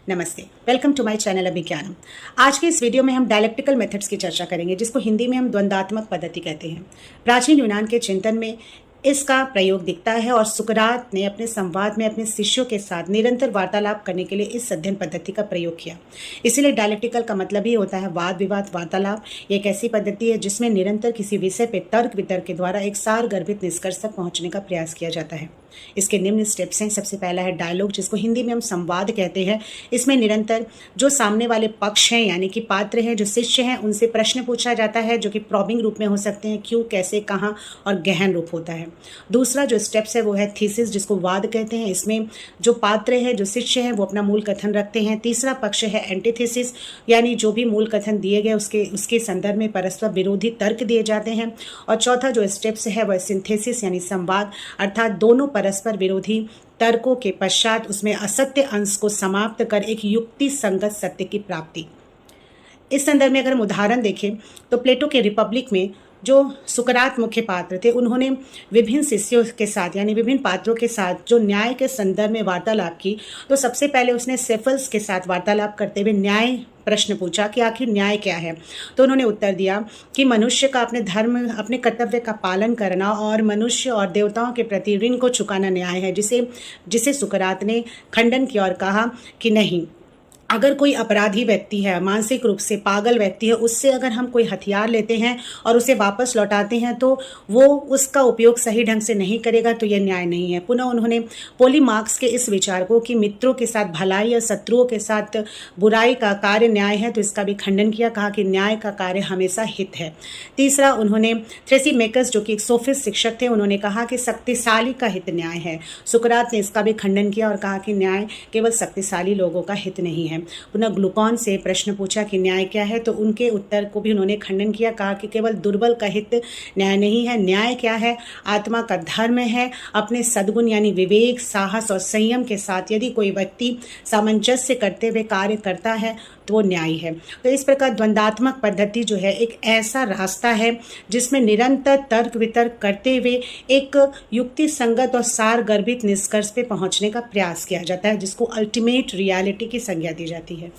नमस्ते, welcome to my channel अभिज्ञानम। आज के इस वीडियो में हम डायलेक्टिकल मेथड्स की चर्चा करेंगे, जिसको हिंदी में हम द्वंद्वात्मक पद्धति कहते हैं। प्राचीन यूनान के चिंतन में इसका प्रयोग दिखता है और सुकरात ने अपने संवाद में अपने शिष्यों के साथ निरंतर वार्तालाप करने के लिए इस अध्ययन पद्धति का प्रयोग किया। इसीलिए डायलेक्टिकल का मतलब ही होता है वाद विवाद वार्तालाप। एक ऐसी पद्धति है जिसमें निरंतर किसी विषय पर तर्क वितर्क के द्वारा एक सारगर्भित निष्कर्ष तक पहुंचने का प्रयास किया जाता है। इसके निम्न स्टेप्स हैं। सबसे पहला है डायलॉग, जिसको हिंदी में हम संवाद कहते हैं। इसमें निरंतर जो सामने वाले पक्ष हैं, यानी कि पात्र हैं, जो शिष्य हैं, उनसे प्रश्न पूछा जाता है, जो कि प्रॉबिंग रूप में हो सकते हैं, क्यों, कैसे, कहाँ, और गहन रूप होता है। दूसरा जो स्टेप्स है वो है थीसिस, जिसको वाद कहते हैं। इसमें जो पात्र है, जो शिष्य हैं, वो अपना मूल कथन रखते हैं। तीसरा पक्ष है एंटीथेसिस, यानी जो भी मूल कथन दिए गए उसके संदर्भ में परस्पर विरोधी तर्क दिए जाते हैं। और चौथा जो स्टेप्स है वह सिंथेसिस, यानी संवाद, अर्थात दोनों परस्पर विरोधी तर्कों के पश्चात उसमें असत्य अंश को समाप्त कर एक युक्ति संगत सत्य की प्राप्ति। इस संदर्भ में अगर हम उदाहरण देखें तो प्लेटो के रिपब्लिक में जो सुकरात मुख्य पात्र थे, उन्होंने विभिन्न शिष्यों के साथ, यानी विभिन्न पात्रों के साथ जो न्याय के संदर्भ में वार्तालाप की, तो सबसे पहले उसने सेफल्स के साथ वार्तालाप करते हुए न्याय प्रश्न पूछा कि आखिर न्याय क्या है। तो उन्होंने उत्तर दिया कि मनुष्य का अपने धर्म, अपने कर्तव्य का पालन करना और मनुष्य और देवताओं के प्रति ऋण को चुकाना न्याय है, जिसे सुकरात ने खंडन किया और कहा कि नहीं, अगर कोई अपराधी व्यक्ति है, मानसिक रूप से पागल व्यक्ति है, उससे अगर हम कोई हथियार लेते हैं और उसे वापस लौटाते हैं तो वो उसका उपयोग सही ढंग से नहीं करेगा, तो यह न्याय नहीं है। पुनः उन्होंने पोलीमार्क्स के इस विचार को कि मित्रों के साथ भलाई और शत्रुओं के साथ बुराई का कार्य न्याय है, तो इसका भी खंडन किया, कहा कि न्याय का कार्य हमेशा हित है। तीसरा उन्होंने थ्रेसिमेकस, जो कि एक सोफिस्ट शिक्षक थे, उन्होंने कहा कि शक्तिशाली का हित न्याय है। सुकरात ने इसका भी खंडन किया और कहा कि न्याय केवल शक्तिशाली लोगों का हित नहीं है। पुनः ग्लूकॉन से प्रश्न पूछा कि न्याय क्या है, तो उनके उत्तर को भी उन्होंने खंडन किया, कहा कि केवल दुर्बल का हित न्याय नहीं है। न्याय क्या है? आत्मा का धर्म है। अपने सद्गुण यानी विवेक, साहस और संयम के साथ यदि कोई व्यक्ति सामंजस्य करते हुए कार्य करता है तो वो न्याय है। तो इस प्रकार द्वंद्वात्मक पद्धति जो है एक ऐसा रास्ता है जिसमें निरंतर तर्क वितर्क करते हुए एक युक्ति संगत और सारगर्भित निष्कर्ष पे पहुंचने का प्रयास किया जाता है, जिसको अल्टीमेट रियलिटी की संज्ञा दी जाती है।